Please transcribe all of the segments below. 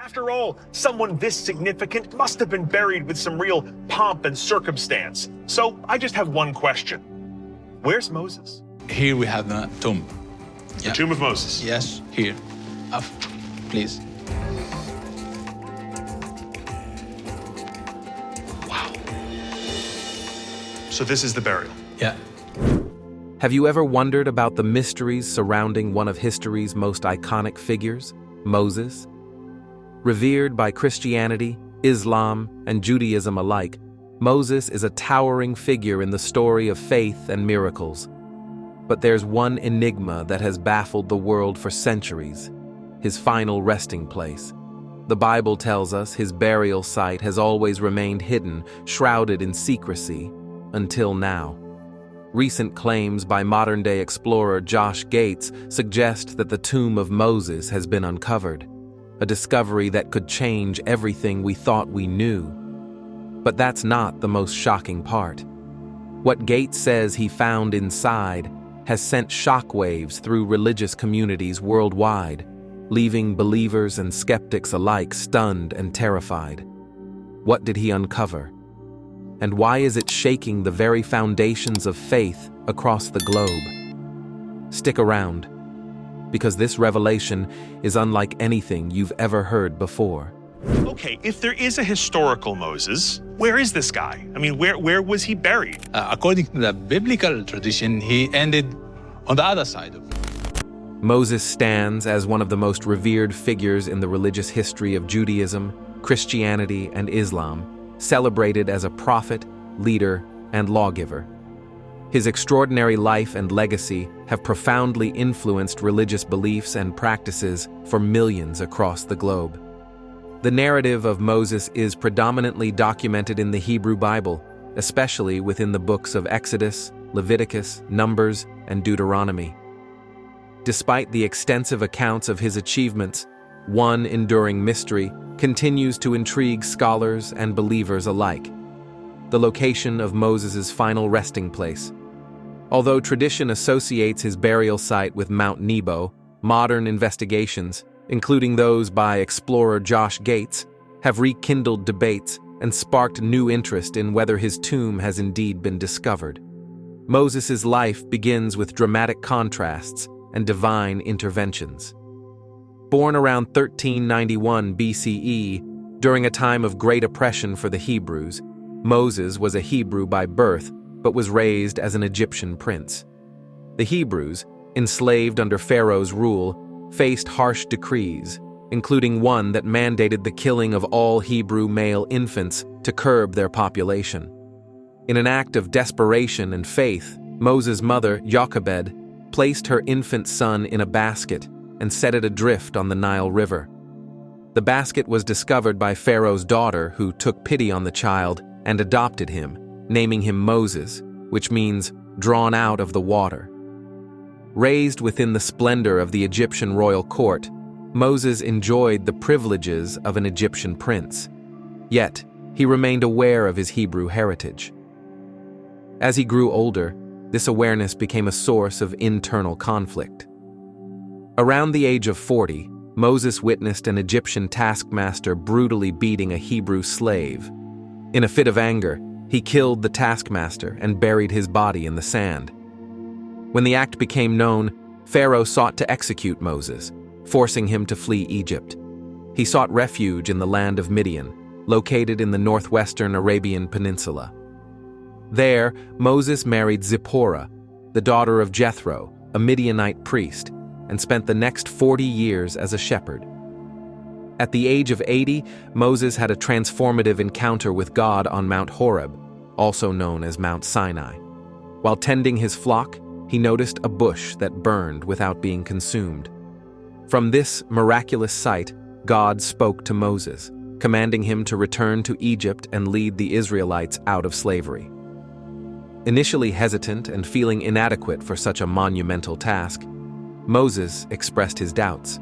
After all, someone this significant must have been buried with some real pomp and circumstance. So I just have one question. Where's Moses? Here we have the tomb. The tomb of Moses? Yes, here. Please. Wow. So this is the burial? Yeah. Have you ever wondered about the mysteries surrounding one of history's most iconic figures, Moses? Revered by Christianity, Islam, and Judaism alike, Moses is a towering figure in the story of faith and miracles. But there's one enigma that has baffled the world for centuries: his final resting place. The Bible tells us his burial site has always remained hidden, shrouded in secrecy, until now. Recent claims by modern-day explorer Josh Gates suggest that the tomb of Moses has been uncovered, a discovery that could change everything we thought we knew. But that's not the most shocking part. What Gates says he found inside has sent shockwaves through religious communities worldwide, leaving believers and skeptics alike stunned and terrified. What did he uncover? And why is it shaking the very foundations of faith across the globe? Stick around, because this revelation is unlike anything you've ever heard before. Okay, if there is a historical Moses, where is this guy? I mean, where was he buried? According to the biblical tradition, he ended on the other side of it. Moses stands as one of the most revered figures in the religious history of Judaism, Christianity, and Islam, celebrated as a prophet, leader, and lawgiver. His extraordinary life and legacy have profoundly influenced religious beliefs and practices for millions across the globe. The narrative of Moses is predominantly documented in the Hebrew Bible, especially within the books of Exodus, Leviticus, Numbers, and Deuteronomy. Despite the extensive accounts of his achievements, one enduring mystery continues to intrigue scholars and believers alike: the location of Moses' final resting place. Although tradition associates his burial site with Mount Nebo, modern investigations, including those by explorer Josh Gates, have rekindled debates and sparked new interest in whether his tomb has indeed been discovered. Moses' life begins with dramatic contrasts and divine interventions. Born around 1391 BCE, during a time of great oppression for the Hebrews, Moses was a Hebrew by birth, but was raised as an Egyptian prince. The Hebrews, enslaved under Pharaoh's rule, faced harsh decrees, including one that mandated the killing of all Hebrew male infants to curb their population. In an act of desperation and faith, Moses' mother, Jochebed, placed her infant son in a basket and set it adrift on the Nile River. The basket was discovered by Pharaoh's daughter, who took pity on the child and adopted him, naming him Moses, which means drawn out of the water. Raised within the splendor of the Egyptian royal court, Moses enjoyed the privileges of an Egyptian prince. Yet, he remained aware of his Hebrew heritage. As he grew older, this awareness became a source of internal conflict. Around the age of 40, Moses witnessed an Egyptian taskmaster brutally beating a Hebrew slave. In a fit of anger, he killed the taskmaster and buried his body in the sand. When the act became known, Pharaoh sought to execute Moses, forcing him to flee Egypt. He sought refuge in the land of Midian, located in the northwestern Arabian Peninsula. There, Moses married Zipporah, the daughter of Jethro, a Midianite priest, and spent the next 40 years as a shepherd. At the age of 80, Moses had a transformative encounter with God on Mount Horeb, also known as Mount Sinai. While tending his flock, he noticed a bush that burned without being consumed. From this miraculous sight, God spoke to Moses, commanding him to return to Egypt and lead the Israelites out of slavery. Initially hesitant and feeling inadequate for such a monumental task, Moses expressed his doubts.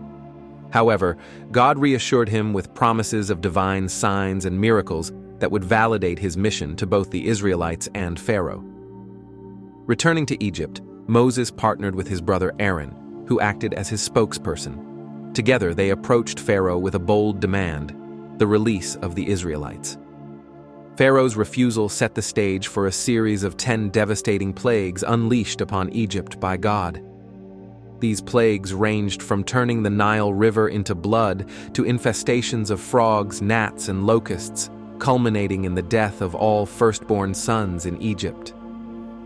However, God reassured him with promises of divine signs and miracles that would validate his mission to both the Israelites and Pharaoh. Returning to Egypt, Moses partnered with his brother Aaron, who acted as his spokesperson. Together, they approached Pharaoh with a bold demand: the release of the Israelites. Pharaoh's refusal set the stage for a series of 10 devastating plagues unleashed upon Egypt by God. These plagues ranged from turning the Nile River into blood to infestations of frogs, gnats, and locusts, culminating in the death of all firstborn sons in Egypt.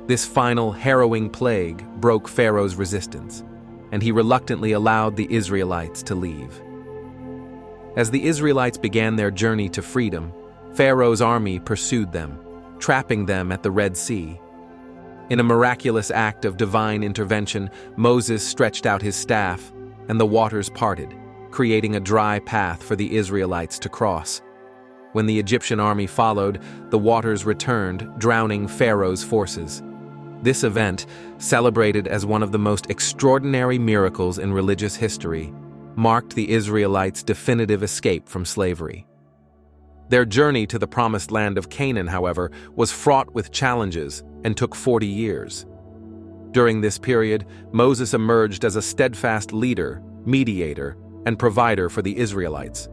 This final, harrowing plague broke Pharaoh's resistance, and he reluctantly allowed the Israelites to leave. As the Israelites began their journey to freedom, Pharaoh's army pursued them, trapping them at the Red Sea. In a miraculous act of divine intervention, Moses stretched out his staff, and the waters parted, creating a dry path for the Israelites to cross. When the Egyptian army followed, the waters returned, drowning Pharaoh's forces. This event, celebrated as one of the most extraordinary miracles in religious history, marked the Israelites' definitive escape from slavery. Their journey to the promised land of Canaan, however, was fraught with challenges and took 40 years. During this period, Moses emerged as a steadfast leader, mediator, and provider for the Israelites.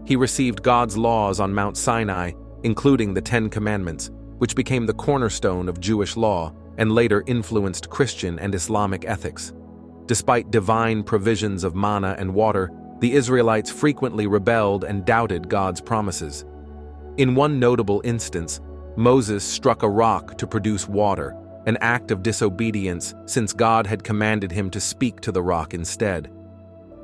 He received God's laws on Mount Sinai, including the 10 Commandments, which became the cornerstone of Jewish law and later influenced Christian and Islamic ethics. Despite divine provisions of manna and water, the Israelites frequently rebelled and doubted God's promises. In one notable instance, Moses struck a rock to produce water, an act of disobedience since God had commanded him to speak to the rock instead.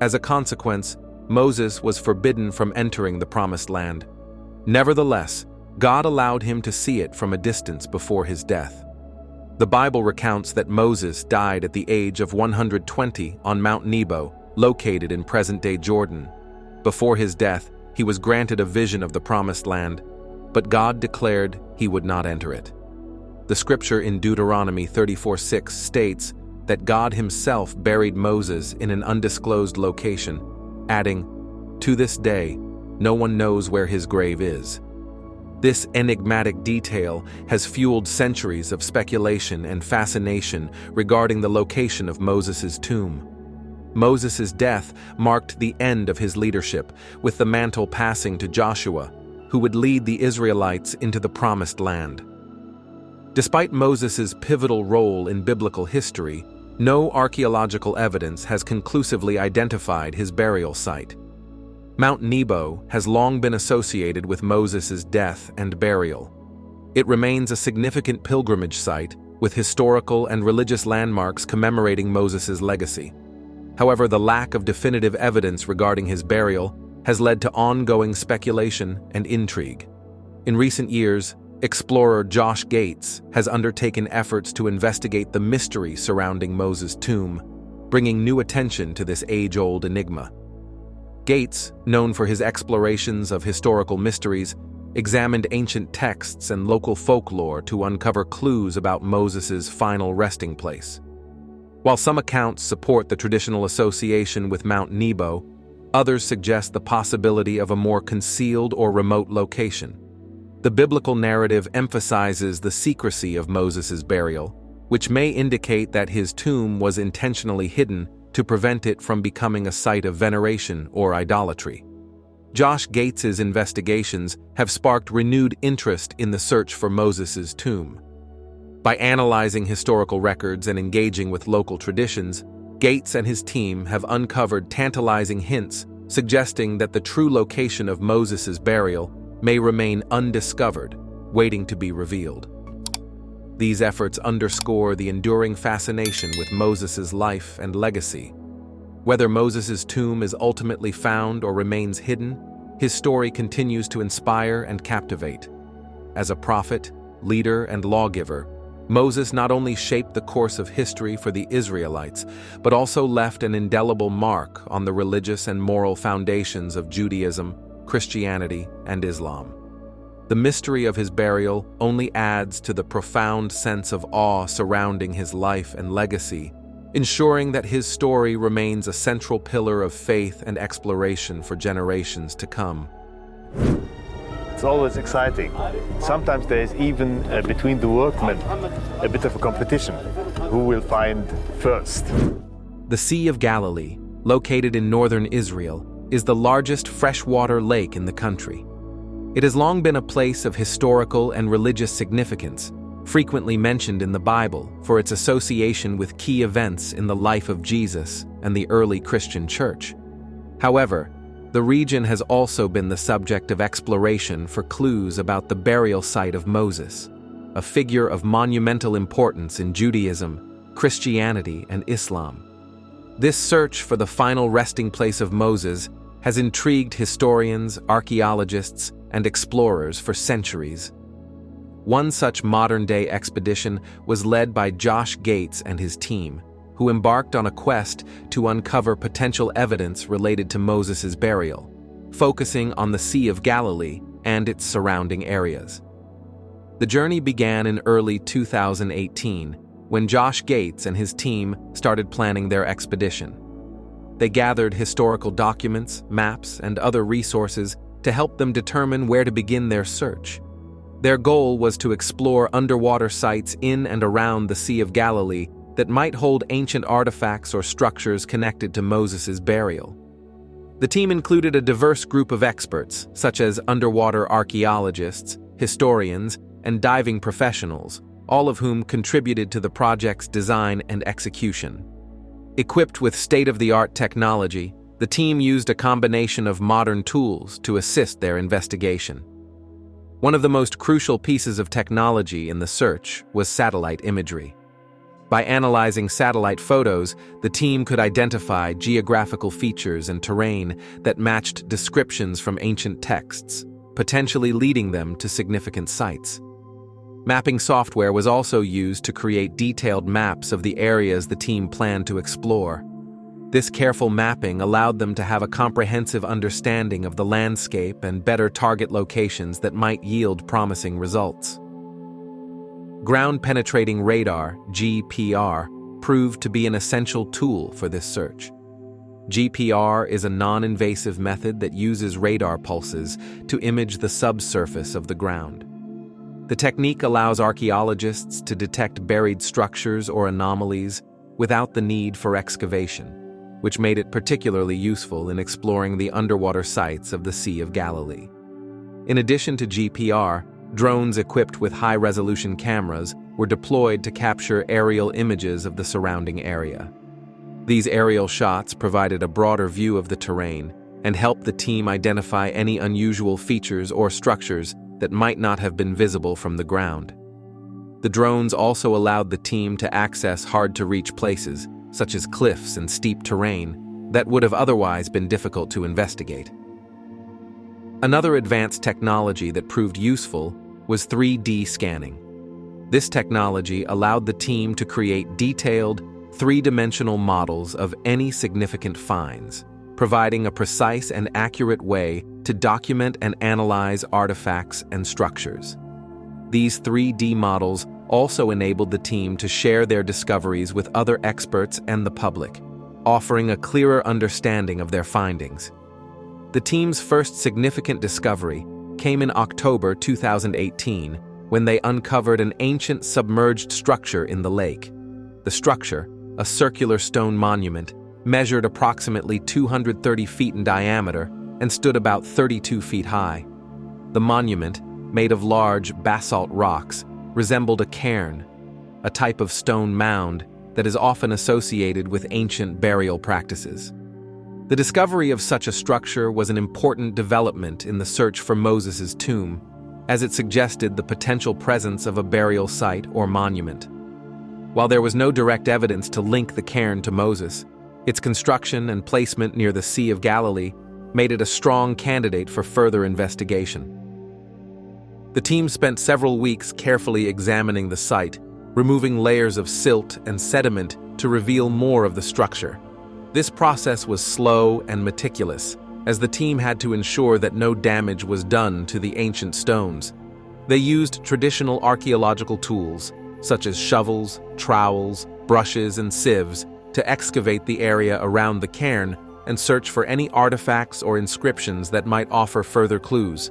As a consequence, Moses was forbidden from entering the promised land. Nevertheless, God allowed him to see it from a distance before his death. The Bible recounts that Moses died at the age of 120 on Mount Nebo, located in present-day Jordan. Before his death, he was granted a vision of the promised land, but God declared he would not enter it. The scripture in Deuteronomy 34:6 states that God himself buried Moses in an undisclosed location, adding, "To this day, no one knows where his grave is." This enigmatic detail has fueled centuries of speculation and fascination regarding the location of Moses' tomb. Moses' death marked the end of his leadership, with the mantle passing to Joshua, who would lead the Israelites into the promised land. Despite Moses' pivotal role in biblical history, no archaeological evidence has conclusively identified his burial site. Mount Nebo has long been associated with Moses' death and burial. It remains a significant pilgrimage site, with historical and religious landmarks commemorating Moses' legacy. However, the lack of definitive evidence regarding his burial has led to ongoing speculation and intrigue. In recent years, explorer Josh Gates has undertaken efforts to investigate the mystery surrounding Moses' tomb, bringing new attention to this age-old enigma. Gates, known for his explorations of historical mysteries, examined ancient texts and local folklore to uncover clues about Moses' final resting place. While some accounts support the traditional association with Mount Nebo, others suggest the possibility of a more concealed or remote location. The biblical narrative emphasizes the secrecy of Moses' burial, which may indicate that his tomb was intentionally hidden to prevent it from becoming a site of veneration or idolatry. Josh Gates's investigations have sparked renewed interest in the search for Moses' tomb. By analyzing historical records and engaging with local traditions, Gates and his team have uncovered tantalizing hints suggesting that the true location of Moses' burial may remain undiscovered, waiting to be revealed. These efforts underscore the enduring fascination with Moses' life and legacy. Whether Moses' tomb is ultimately found or remains hidden, his story continues to inspire and captivate. As a prophet, leader, and lawgiver, Moses not only shaped the course of history for the Israelites, but also left an indelible mark on the religious and moral foundations of Judaism, Christianity, and Islam. The mystery of his burial only adds to the profound sense of awe surrounding his life and legacy, ensuring that his story remains a central pillar of faith and exploration for generations to come. It's always exciting. Sometimes there is even between the workmen a bit of a competition. Who will find first? The Sea of Galilee, located in northern Israel, is the largest freshwater lake in the country. It has long been a place of historical and religious significance, frequently mentioned in the Bible for its association with key events in the life of Jesus and the early Christian church. However, the region has also been the subject of exploration for clues about the burial site of Moses, a figure of monumental importance in Judaism, Christianity, and Islam. This search for the final resting place of Moses has intrigued historians, archaeologists, and explorers for centuries. One such modern-day expedition was led by Josh Gates and his team, who embarked on a quest to uncover potential evidence related to Moses' burial, focusing on the Sea of Galilee and its surrounding areas. The journey began in early 2018, when Josh Gates and his team started planning their expedition. They gathered historical documents, maps, and other resources to help them determine where to begin their search. Their goal was to explore underwater sites in and around the Sea of Galilee that might hold ancient artifacts or structures connected to Moses' burial. The team included a diverse group of experts, such as underwater archaeologists, historians, and diving professionals, all of whom contributed to the project's design and execution. Equipped with state-of-the-art technology, the team used a combination of modern tools to assist their investigation. One of the most crucial pieces of technology in the search was satellite imagery. By analyzing satellite photos, the team could identify geographical features and terrain that matched descriptions from ancient texts, potentially leading them to significant sites. Mapping software was also used to create detailed maps of the areas the team planned to explore. This careful mapping allowed them to have a comprehensive understanding of the landscape and better target locations that might yield promising results. Ground-penetrating radar, GPR, proved to be an essential tool for this search. GPR is a non-invasive method that uses radar pulses to image the subsurface of the ground. The technique allows archaeologists to detect buried structures or anomalies without the need for excavation, which made it particularly useful in exploring the underwater sites of the Sea of Galilee. In addition to GPR, drones equipped with high-resolution cameras were deployed to capture aerial images of the surrounding area. These aerial shots provided a broader view of the terrain and helped the team identify any unusual features or structures that might not have been visible from the ground. The drones also allowed the team to access hard-to-reach places, such as cliffs and steep terrain, that would have otherwise been difficult to investigate. Another advanced technology that proved useful was 3D scanning. This technology allowed the team to create detailed, three-dimensional models of any significant finds, providing a precise and accurate way to document and analyze artifacts and structures. These 3D models also enabled the team to share their discoveries with other experts and the public, offering a clearer understanding of their findings. The team's first significant discovery came in October 2018 when they uncovered an ancient submerged structure in the lake. The structure, a circular stone monument, measured approximately 230 feet in diameter and stood about 32 feet high. The monument, made of large basalt rocks, resembled a cairn, a type of stone mound that is often associated with ancient burial practices. The discovery of such a structure was an important development in the search for Moses' tomb, as it suggested the potential presence of a burial site or monument. While there was no direct evidence to link the cairn to Moses, its construction and placement near the Sea of Galilee made it a strong candidate for further investigation. The team spent several weeks carefully examining the site, removing layers of silt and sediment to reveal more of the structure. This process was slow and meticulous, as the team had to ensure that no damage was done to the ancient stones. They used traditional archaeological tools, such as shovels, trowels, brushes, and sieves, to excavate the area around the cairn and search for any artifacts or inscriptions that might offer further clues.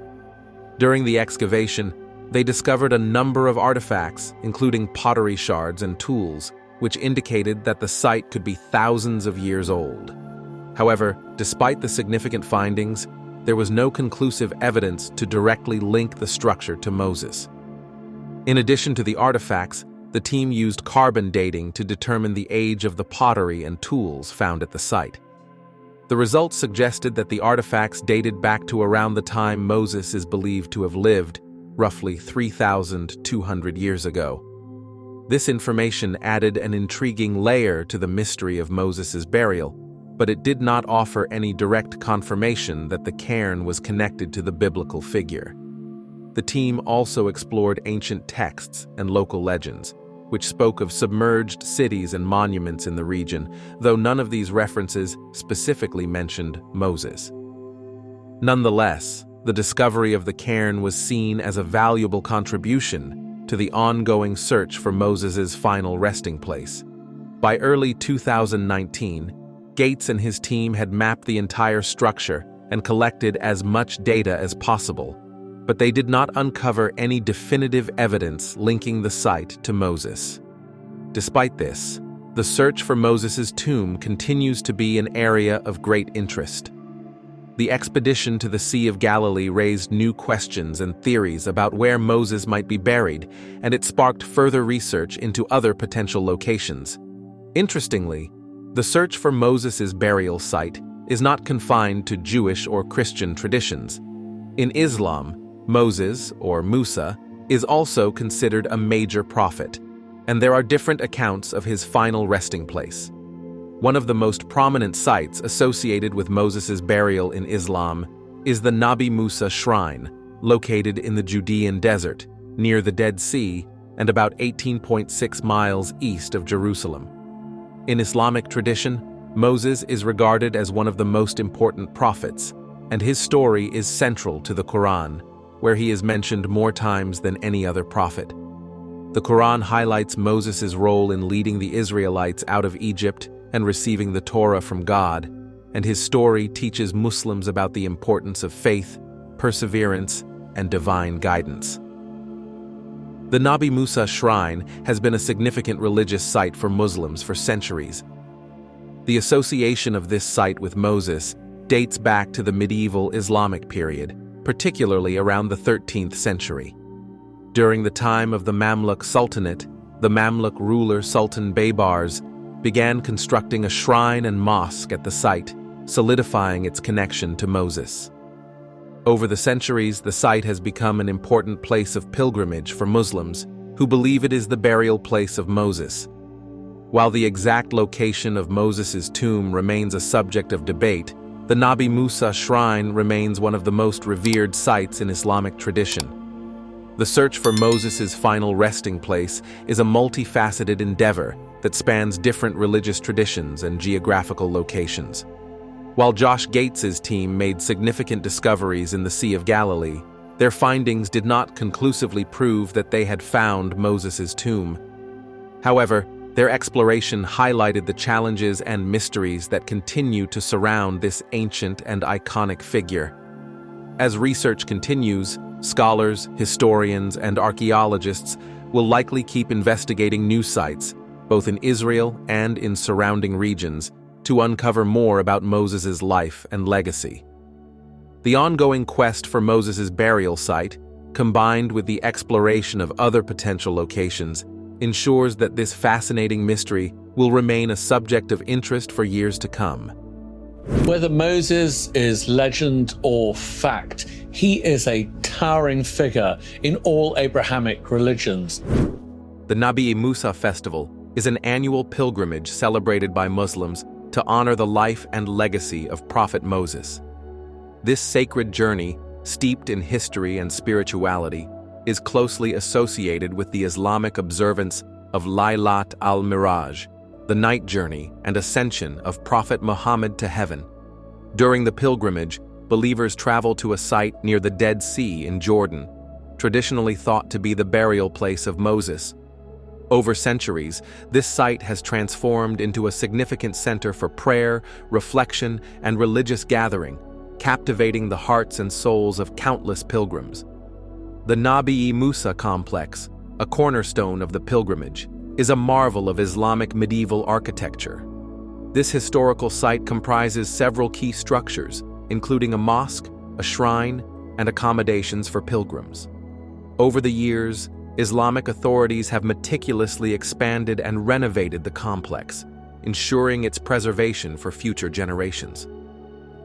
During the excavation, they discovered a number of artifacts, including pottery shards and tools, which indicated that the site could be thousands of years old. However, despite the significant findings, there was no conclusive evidence to directly link the structure to Moses. In addition to the artifacts, the team used carbon dating to determine the age of the pottery and tools found at the site. The results suggested that the artifacts dated back to around the time Moses is believed to have lived, roughly 3,200 years ago. This information added an intriguing layer to the mystery of Moses' burial, but it did not offer any direct confirmation that the cairn was connected to the biblical figure. The team also explored ancient texts and local legends, which spoke of submerged cities and monuments in the region, though none of these references specifically mentioned Moses. Nonetheless, the discovery of the cairn was seen as a valuable contribution to the ongoing search for Moses' final resting place. By early 2019, Gates and his team had mapped the entire structure and collected as much data as possible, but they did not uncover any definitive evidence linking the site to Moses. Despite this, the search for Moses' tomb continues to be an area of great interest. The expedition to the Sea of Galilee raised new questions and theories about where Moses might be buried, and it sparked further research into other potential locations. Interestingly, the search for Moses' burial site is not confined to Jewish or Christian traditions. In Islam, Moses, or Musa, is also considered a major prophet, and there are different accounts of his final resting place. One of the most prominent sites associated with Moses' burial in Islam is the Nabi Musa Shrine, located in the Judean desert, near the Dead Sea and about 18.6 miles east of Jerusalem. In Islamic tradition, Moses is regarded as one of the most important prophets, and his story is central to the Quran, where he is mentioned more times than any other prophet. The Quran highlights Moses' role in leading the Israelites out of Egypt and receiving the Torah from God, and his story teaches Muslims about the importance of faith, perseverance, and divine guidance. The Nabi Musa Shrine has been a significant religious site for Muslims for centuries. The association of this site with Moses dates back to the medieval Islamic period, particularly around the 13th century. During the time of the Mamluk Sultanate, the Mamluk ruler Sultan Baybars began constructing a shrine and mosque at the site, solidifying its connection to Moses. Over the centuries, the site has become an important place of pilgrimage for Muslims who believe it is the burial place of Moses. While the exact location of Moses' tomb remains a subject of debate, the Nabi Musa Shrine remains one of the most revered sites in Islamic tradition. The search for Moses' final resting place is a multifaceted endeavor that spans different religious traditions and geographical locations. While Josh Gates's team made significant discoveries in the Sea of Galilee, their findings did not conclusively prove that they had found Moses' tomb. However, their exploration highlighted the challenges and mysteries that continue to surround this ancient and iconic figure. As research continues, scholars, historians, and archaeologists will likely keep investigating new sites, both in Israel and in surrounding regions, to uncover more about Moses' life and legacy. The ongoing quest for Moses' burial site, combined with the exploration of other potential locations, ensures that this fascinating mystery will remain a subject of interest for years to come. Whether Moses is legend or fact, he is a towering figure in all Abrahamic religions. The Nabi Musa Festival is an annual pilgrimage celebrated by Muslims to honor the life and legacy of Prophet Moses. This sacred journey, steeped in history and spirituality, is closely associated with the Islamic observance of Laylat al-Miraj, the night journey and ascension of Prophet Muhammad to heaven. During the pilgrimage, believers travel to a site near the Dead Sea in Jordan, traditionally thought to be the burial place of Moses. Over centuries, this site has transformed into a significant center for prayer, reflection, and religious gathering, captivating the hearts and souls of countless pilgrims. The Nabi Musa complex, a cornerstone of the pilgrimage, is a marvel of Islamic medieval architecture. This historical site comprises several key structures, including a mosque, a shrine, and accommodations for pilgrims. Over the years, Islamic authorities have meticulously expanded and renovated the complex, ensuring its preservation for future generations.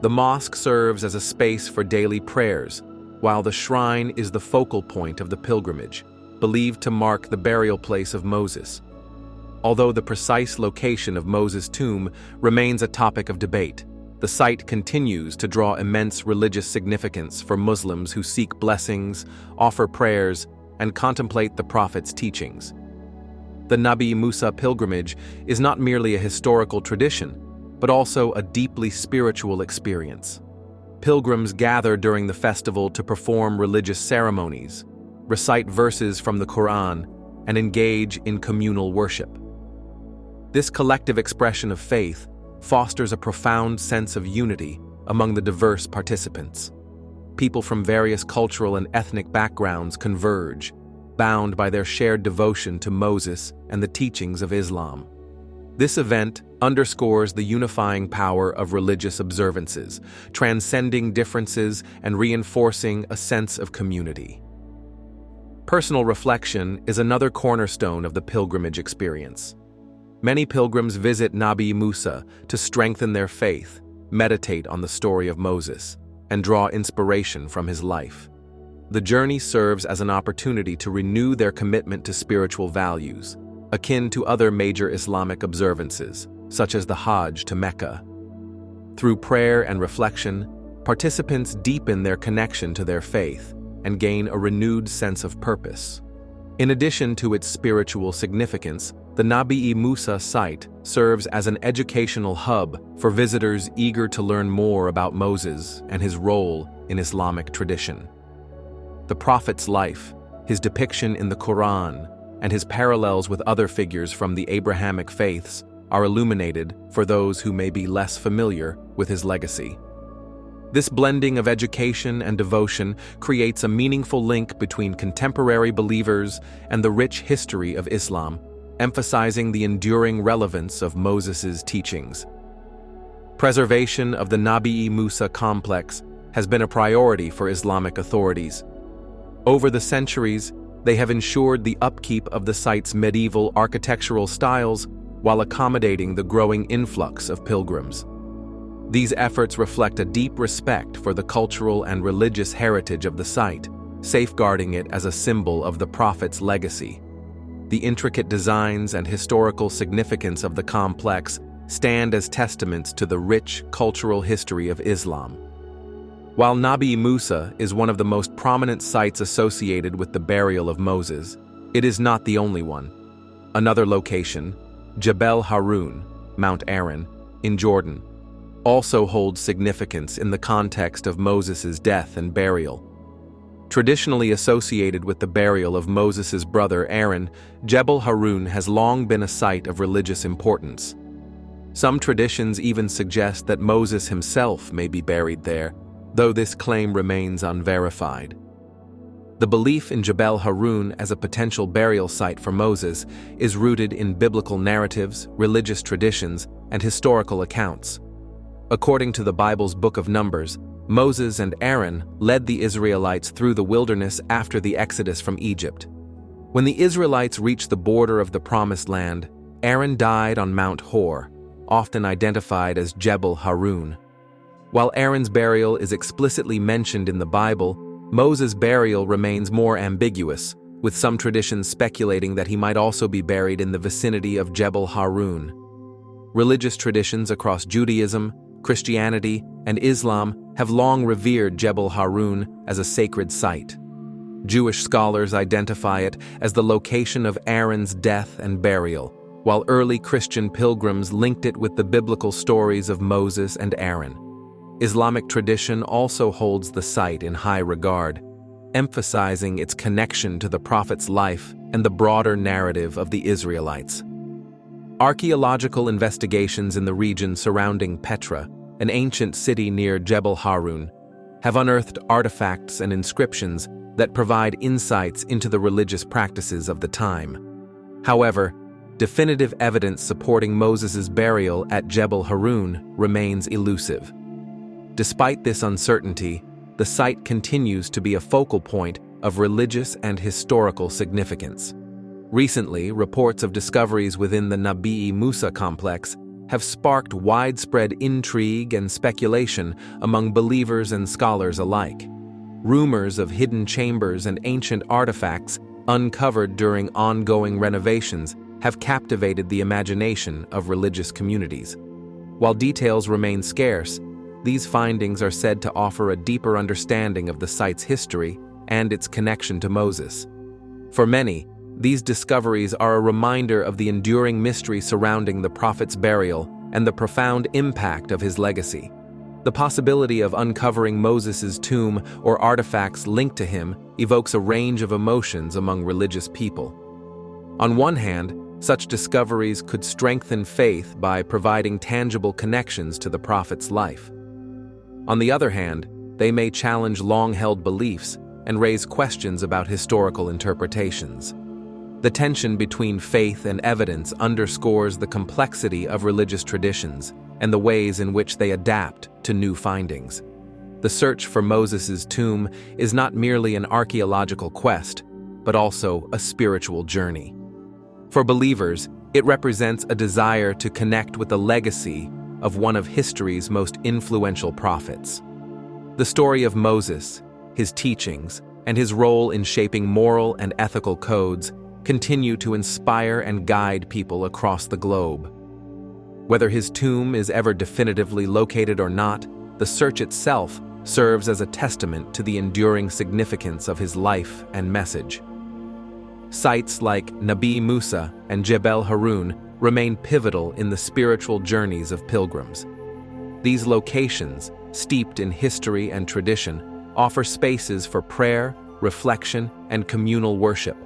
The mosque serves as a space for daily prayers, while the shrine is the focal point of the pilgrimage, believed to mark the burial place of Moses. Although the precise location of Moses' tomb remains a topic of debate, the site continues to draw immense religious significance for Muslims who seek blessings, offer prayers, and contemplate the Prophet's teachings. The Nabi Musa pilgrimage is not merely a historical tradition, but also a deeply spiritual experience. Pilgrims gather during the festival to perform religious ceremonies, recite verses from the Quran, and engage in communal worship. This collective expression of faith fosters a profound sense of unity among the diverse participants. People from various cultural and ethnic backgrounds converge, bound by their shared devotion to Moses and the teachings of Islam. This event underscores the unifying power of religious observances, transcending differences and reinforcing a sense of community. Personal reflection is another cornerstone of the pilgrimage experience. Many pilgrims visit Nabi Musa to strengthen their faith, meditate on the story of Moses, and draw inspiration from his life. The journey serves as an opportunity to renew their commitment to spiritual values, akin to other major Islamic observances, such as the Hajj to Mecca. Through prayer and reflection, participants deepen their connection to their faith and gain a renewed sense of purpose. In addition to its spiritual significance, the Nabi Musa site serves as an educational hub for visitors eager to learn more about Moses and his role in Islamic tradition. The Prophet's life, his depiction in the Quran, and his parallels with other figures from the Abrahamic faiths are illuminated for those who may be less familiar with his legacy. This blending of education and devotion creates a meaningful link between contemporary believers and the rich history of Islam, emphasizing the enduring relevance of Moses' teachings. Preservation of the Nabi Musa complex has been a priority for Islamic authorities. Over the centuries, they have ensured the upkeep of the site's medieval architectural styles while accommodating the growing influx of pilgrims. These efforts reflect a deep respect for the cultural and religious heritage of the site, safeguarding it as a symbol of the Prophet's legacy. The intricate designs and historical significance of the complex stand as testaments to the rich cultural history of Islam. While Nabi Musa is one of the most prominent sites associated with the burial of Moses, it is not the only one. Another location, Jebel Harun, Mount Aaron, in Jordan, also holds significance in the context of Moses' death and burial. Traditionally associated with the burial of Moses' brother Aaron, Jebel Harun has long been a site of religious importance. Some traditions even suggest that Moses himself may be buried there, though this claim remains unverified. The belief in Jebel Harun as a potential burial site for Moses is rooted in biblical narratives, religious traditions, and historical accounts. According to the Bible's Book of Numbers, Moses and Aaron led the Israelites through the wilderness after the exodus from Egypt. When the Israelites reached the border of the Promised Land, Aaron died on Mount Hor, often identified as Jebel Harun. While Aaron's burial is explicitly mentioned in the Bible, Moses' burial remains more ambiguous, with some traditions speculating that he might also be buried in the vicinity of Jebel Harun. Religious traditions across Judaism, Christianity, and Islam have long revered Jebel Harun as a sacred site. Jewish scholars identify it as the location of Aaron's death and burial, while early Christian pilgrims linked it with the biblical stories of Moses and Aaron. Islamic tradition also holds the site in high regard, emphasizing its connection to the Prophet's life and the broader narrative of the Israelites. Archaeological investigations in the region surrounding Petra, an ancient city near Jebel Harun, have unearthed artifacts and inscriptions that provide insights into the religious practices of the time. However, definitive evidence supporting Moses' burial at Jebel Harun remains elusive. Despite this uncertainty, the site continues to be a focal point of religious and historical significance. Recently, reports of discoveries within the Nabi Musa complex have sparked widespread intrigue and speculation among believers and scholars alike. Rumors of hidden chambers and ancient artifacts uncovered during ongoing renovations have captivated the imagination of religious communities. While details remain scarce, these findings are said to offer a deeper understanding of the site's history and its connection to Moses. For many, these discoveries are a reminder of the enduring mystery surrounding the prophet's burial and the profound impact of his legacy. The possibility of uncovering Moses' tomb or artifacts linked to him evokes a range of emotions among religious people. On one hand, such discoveries could strengthen faith by providing tangible connections to the prophet's life. On the other hand, they may challenge long-held beliefs and raise questions about historical interpretations. The tension between faith and evidence underscores the complexity of religious traditions and the ways in which they adapt to new findings. The search for Moses' tomb is not merely an archaeological quest, but also a spiritual journey. For believers, it represents a desire to connect with the legacy of one of history's most influential prophets. The story of Moses, his teachings, and his role in shaping moral and ethical codes continue to inspire and guide people across the globe. Whether his tomb is ever definitively located or not, the search itself serves as a testament to the enduring significance of his life and message. Sites like Nabi Musa and Jebel Harun remain pivotal in the spiritual journeys of pilgrims. These locations, steeped in history and tradition, offer spaces for prayer, reflection, and communal worship.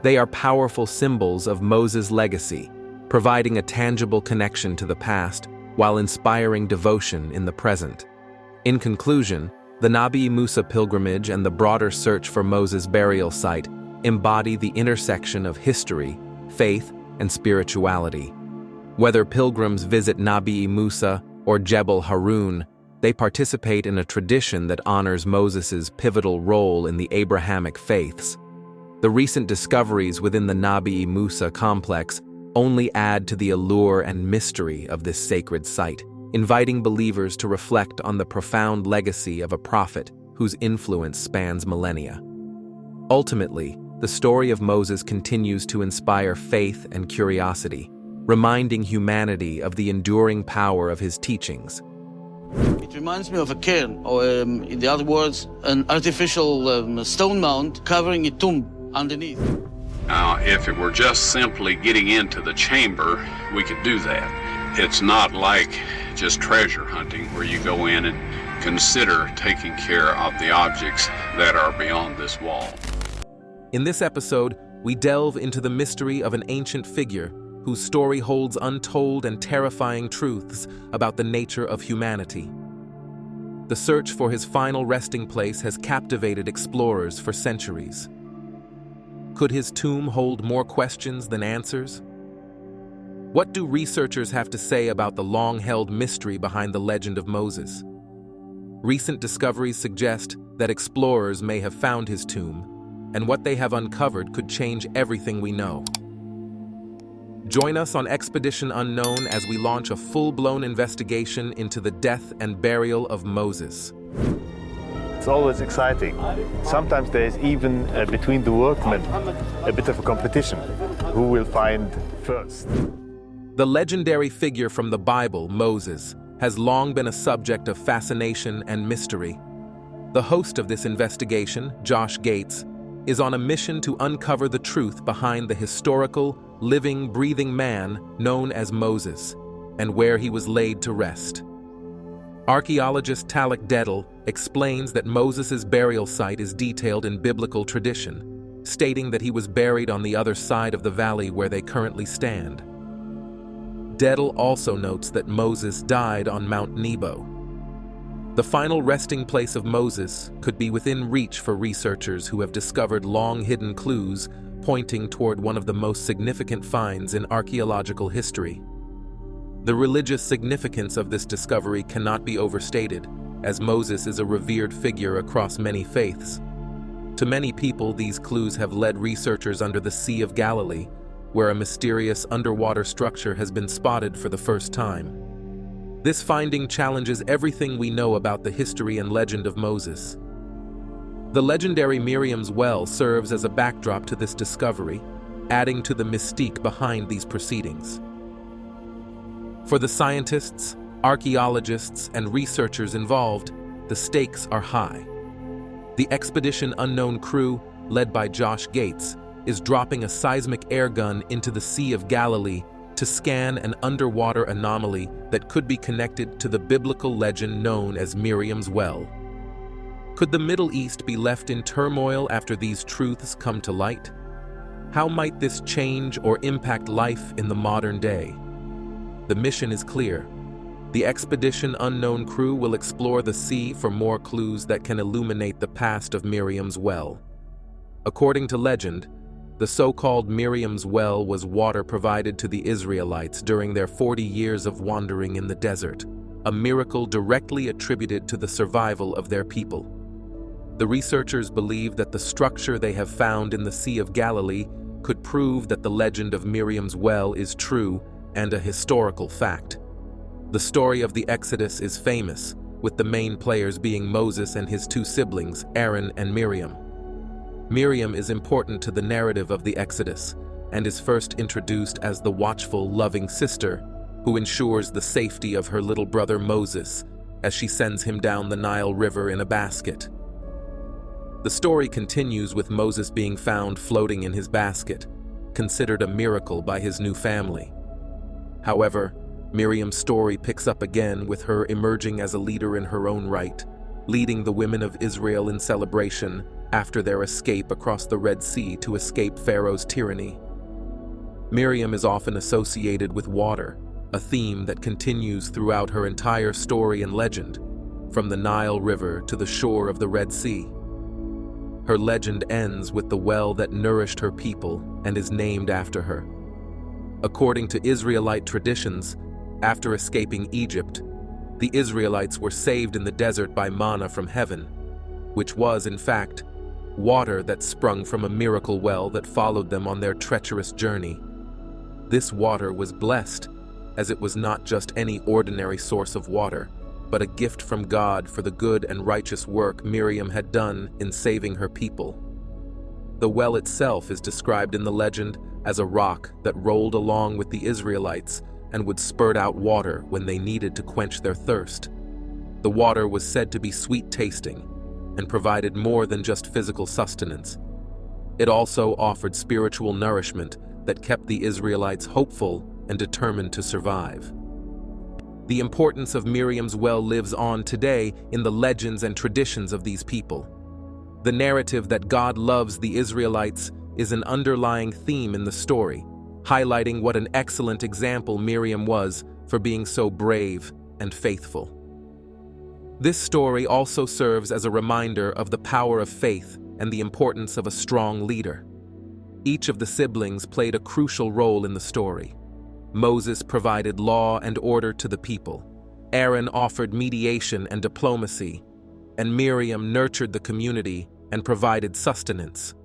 They are powerful symbols of Moses' legacy, providing a tangible connection to the past while inspiring devotion in the present. In conclusion, the Nabi Musa pilgrimage and the broader search for Moses' burial site embody the intersection of history, faith, and spirituality. Whether pilgrims visit Nabi Musa or Jebel Harun, they participate in a tradition that honors Moses' pivotal role in the Abrahamic faiths. The recent discoveries within the Nabi Musa complex only add to the allure and mystery of this sacred site, inviting believers to reflect on the profound legacy of a prophet whose influence spans millennia. Ultimately, the story of Moses continues to inspire faith and curiosity, reminding humanity of the enduring power of his teachings. It reminds me of a cairn, or in other words, an artificial stone mound covering a tomb underneath. Now, if it were just simply getting into the chamber, we could do that. It's not like just treasure hunting where you go in and consider taking care of the objects that are beyond this wall. In this episode, we delve into the mystery of an ancient figure whose story holds untold and terrifying truths about the nature of humanity. The search for his final resting place has captivated explorers for centuries. Could his tomb hold more questions than answers? What do researchers have to say about the long-held mystery behind the legend of Moses? Recent discoveries suggest that explorers may have found his tomb, and what they have uncovered could change everything we know. Join us on Expedition Unknown as we launch a full-blown investigation into the death and burial of Moses. It's always exciting. Sometimes there's even between the workmen a bit of a competition. Who will find first? The legendary figure from the Bible, Moses, has long been a subject of fascination and mystery. The host of this investigation, Josh Gates, is on a mission to uncover the truth behind the historical, living, breathing man known as Moses, and where he was laid to rest. Archaeologist Talek Dedel explains that Moses' burial site is detailed in biblical tradition, stating that he was buried on the other side of the valley where they currently stand. Dedel also notes that Moses died on Mount Nebo. The final resting place of Moses could be within reach for researchers who have discovered long-hidden clues pointing toward one of the most significant finds in archaeological history. The religious significance of this discovery cannot be overstated, as Moses is a revered figure across many faiths. To many people, these clues have led researchers under the Sea of Galilee, where a mysterious underwater structure has been spotted for the first time. This finding challenges everything we know about the history and legend of Moses. The legendary Miriam's well serves as a backdrop to this discovery, adding to the mystique behind these proceedings. For the scientists, archaeologists, and researchers involved, the stakes are high. The Expedition Unknown crew, led by Josh Gates, is dropping a seismic air gun into the Sea of Galilee to scan an underwater anomaly that could be connected to the biblical legend known as Miriam's well. Could the Middle East be left in turmoil after these truths come to light? How might this change or impact life in the modern day? The mission is clear. The Expedition Unknown crew will explore the sea for more clues that can illuminate the past of Miriam's well. According to legend, the so-called Miriam's well was water provided to the Israelites during their 40 years of wandering in the desert, a miracle directly attributed to the survival of their people. The researchers believe that the structure they have found in the Sea of Galilee could prove that the legend of Miriam's well is true and a historical fact. The story of the Exodus is famous, with the main players being Moses and his two siblings, Aaron and Miriam. Miriam is important to the narrative of the Exodus and is first introduced as the watchful, loving sister who ensures the safety of her little brother Moses as she sends him down the Nile River in a basket. The story continues with Moses being found floating in his basket, considered a miracle by his new family. However, Miriam's story picks up again with her emerging as a leader in her own right, leading the women of Israel in celebration after their escape across the Red Sea to escape Pharaoh's tyranny. Miriam is often associated with water, a theme that continues throughout her entire story and legend, from the Nile River to the shore of the Red Sea. Her legend ends with the well that nourished her people and is named after her. According to Israelite traditions, after escaping Egypt, the Israelites were saved in the desert by manna from heaven, which was, in fact, water that sprung from a miracle well that followed them on their treacherous journey. This water was blessed, as it was not just any ordinary source of water, but a gift from God for the good and righteous work Miriam had done in saving her people. The well itself is described in the legend as a rock that rolled along with the Israelites and would spurt out water when they needed to quench their thirst. The water was said to be sweet-tasting and provided more than just physical sustenance. It also offered spiritual nourishment that kept the Israelites hopeful and determined to survive. The importance of Miriam's well lives on today in the legends and traditions of these people. The narrative that God loves the Israelites is an underlying theme in the story, highlighting what an excellent example Miriam was for being so brave and faithful. This story also serves as a reminder of the power of faith and the importance of a strong leader. Each of the siblings played a crucial role in the story. Moses provided law and order to the people. Aaron offered mediation and diplomacy, and Miriam nurtured the community and provided sustenance.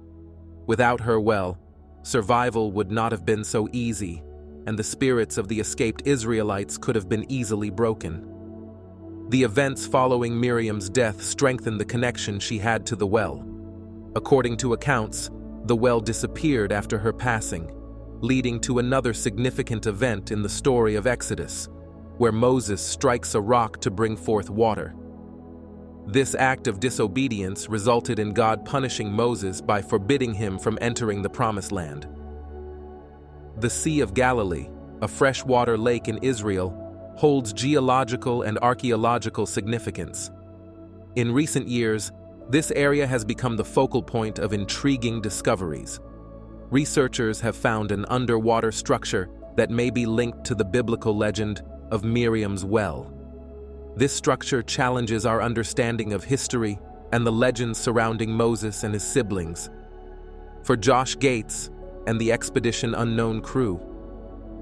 Without her well, survival would not have been so easy, and the spirits of the escaped Israelites could have been easily broken. The events following Miriam's death strengthened the connection she had to the well. According to accounts, the well disappeared after her passing, leading to another significant event in the story of Exodus, where Moses strikes a rock to bring forth water. This act of disobedience resulted in God punishing Moses by forbidding him from entering the Promised Land. The Sea of Galilee, a freshwater lake in Israel, holds geological and archaeological significance. In recent years, this area has become the focal point of intriguing discoveries. Researchers have found an underwater structure that may be linked to the biblical legend of Miriam's well. This structure challenges our understanding of history and the legends surrounding Moses and his siblings. For Josh Gates and the expedition unknown crew,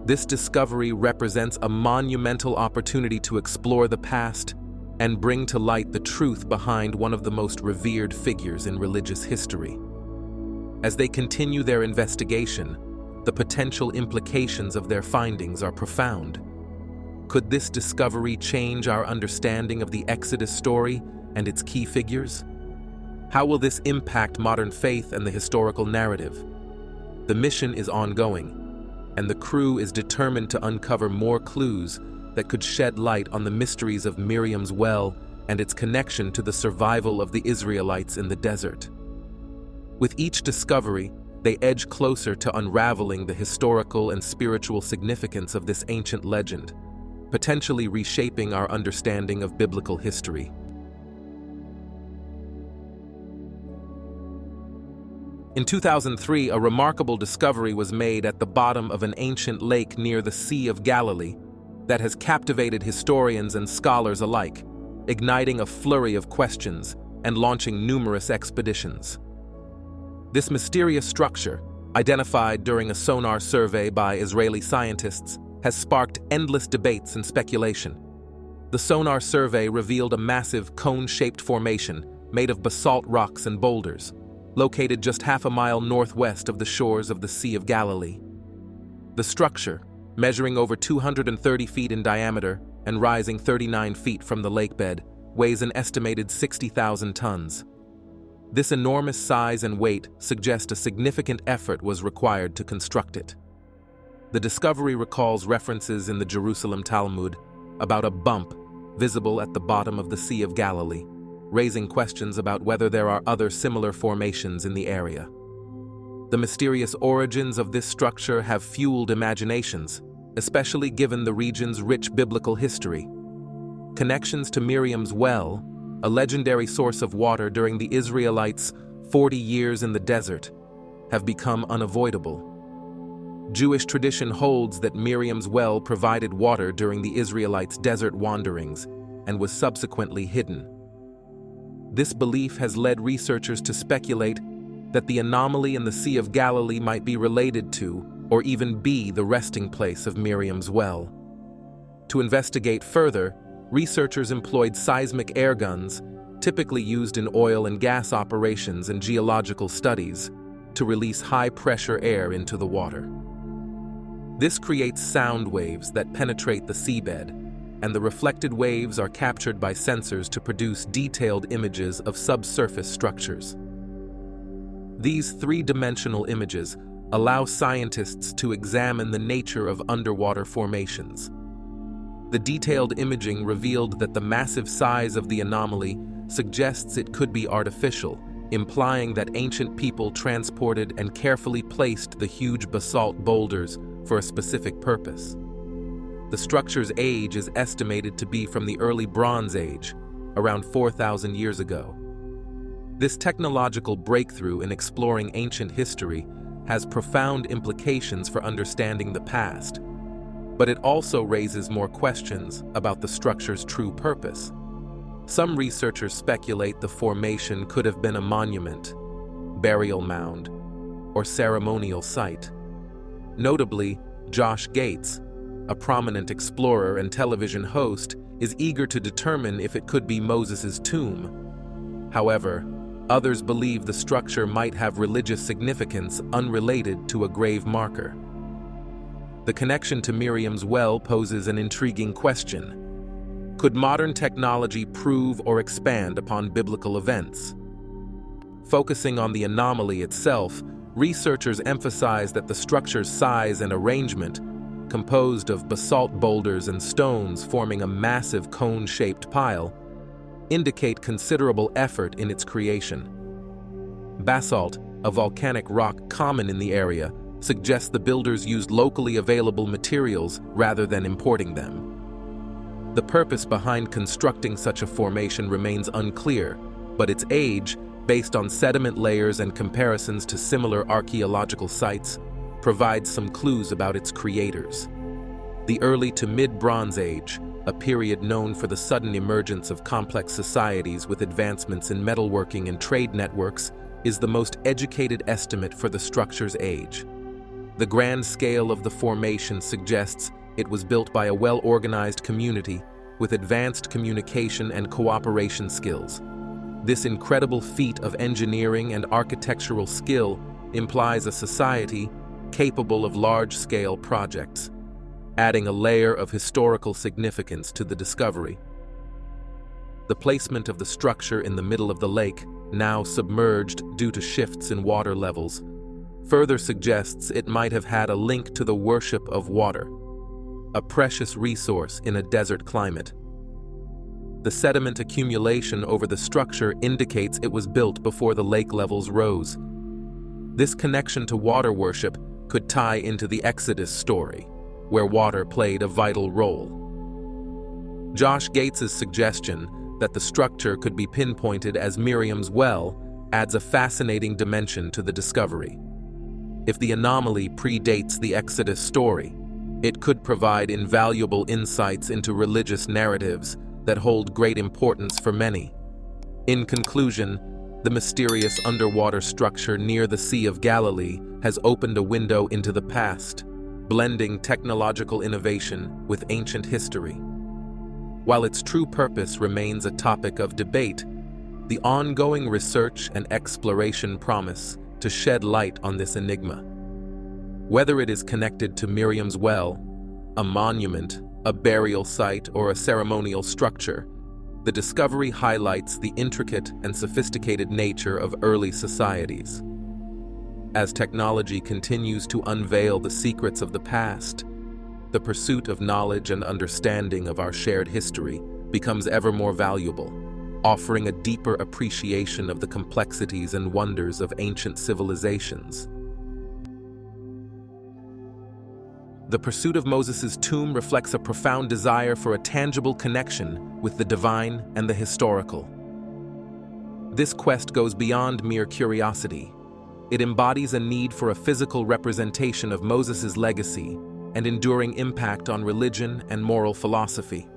this discovery represents a monumental opportunity to explore the past and bring to light the truth behind one of the most revered figures in religious history. As they continue their investigation, the potential implications of their findings are profound. Could this discovery change our understanding of the Exodus story and its key figures? How will this impact modern faith and the historical narrative? The mission is ongoing, and the crew is determined to uncover more clues that could shed light on the mysteries of Miriam's well and its connection to the survival of the Israelites in the desert. With each discovery, they edge closer to unraveling the historical and spiritual significance of this ancient legend, potentially reshaping our understanding of biblical history. In 2003, a remarkable discovery was made at the bottom of an ancient lake near the Sea of Galilee that has captivated historians and scholars alike, igniting a flurry of questions and launching numerous expeditions. This mysterious structure, identified during a sonar survey by Israeli scientists, has sparked endless debates and speculation. The sonar survey revealed a massive cone-shaped formation made of basalt rocks and boulders, located just half a mile northwest of the shores of the Sea of Galilee. The structure, measuring over 230 feet in diameter and rising 39 feet from the lakebed, weighs an estimated 60,000 tons. This enormous size and weight suggest a significant effort was required to construct it. The discovery recalls references in the Jerusalem Talmud about a bump visible at the bottom of the Sea of Galilee, raising questions about whether there are other similar formations in the area. The mysterious origins of this structure have fueled imaginations, especially given the region's rich biblical history. Connections to Miriam's well, a legendary source of water during the Israelites' 40 years in the desert, have become unavoidable. Jewish tradition holds that Miriam's well provided water during the Israelites' desert wanderings and was subsequently hidden. This belief has led researchers to speculate that the anomaly in the Sea of Galilee might be related to, or even be, the resting place of Miriam's well. To investigate further, researchers employed seismic air guns, typically used in oil and gas operations and geological studies, to release high-pressure air into the water. This creates sound waves that penetrate the seabed, and the reflected waves are captured by sensors to produce detailed images of subsurface structures. These three-dimensional images allow scientists to examine the nature of underwater formations. The detailed imaging revealed that the massive size of the anomaly suggests it could be artificial, implying that ancient people transported and carefully placed the huge basalt boulders for a specific purpose. The structure's age is estimated to be from the early Bronze Age, around 4,000 years ago. This technological breakthrough in exploring ancient history has profound implications for understanding the past, but it also raises more questions about the structure's true purpose. Some researchers speculate the formation could have been a monument, burial mound, or ceremonial site. Notably, Josh Gates, a prominent explorer and television host, is eager to determine if it could be Moses' tomb. However, others believe the structure might have religious significance unrelated to a grave marker. The connection to Miriam's well poses an intriguing question. Could modern technology prove or expand upon biblical events? Focusing on the anomaly itself, researchers emphasize that the structure's size and arrangement, composed of basalt boulders and stones forming a massive cone-shaped pile, indicate considerable effort in its creation. Basalt, a volcanic rock common in the area, suggests the builders used locally available materials rather than importing them. The purpose behind constructing such a formation remains unclear, but its age, based on sediment layers and comparisons to similar archaeological sites, provides some clues about its creators. The early to mid-Bronze Age, a period known for the sudden emergence of complex societies with advancements in metalworking and trade networks, is the most educated estimate for the structure's age. The grand scale of the formation suggests it was built by a well-organized community with advanced communication and cooperation skills. This incredible feat of engineering and architectural skill implies a society capable of large-scale projects, adding a layer of historical significance to the discovery. The placement of the structure in the middle of the lake, now submerged due to shifts in water levels, further suggests it might have had a link to the worship of water, a precious resource in a desert climate. The sediment accumulation over the structure indicates it was built before the lake levels rose. This connection to water worship could tie into the Exodus story, where water played a vital role. Josh Gates's suggestion that the structure could be pinpointed as Miriam's well adds a fascinating dimension to the discovery. If the anomaly predates the Exodus story, it could provide invaluable insights into religious narratives that hold great importance for many. In conclusion, the mysterious underwater structure near the Sea of Galilee has opened a window into the past, blending technological innovation with ancient history. While its true purpose remains a topic of debate, the ongoing research and exploration promise to shed light on this enigma. Whether it is connected to Miriam's well, a monument, a burial site, or a ceremonial structure, the discovery highlights the intricate and sophisticated nature of early societies. As technology continues to unveil the secrets of the past, the pursuit of knowledge and understanding of our shared history becomes ever more valuable, offering a deeper appreciation of the complexities and wonders of ancient civilizations. The pursuit of Moses' tomb reflects a profound desire for a tangible connection with the divine and the historical. This quest goes beyond mere curiosity. It embodies a need for a physical representation of Moses' legacy and enduring impact on religion and moral philosophy.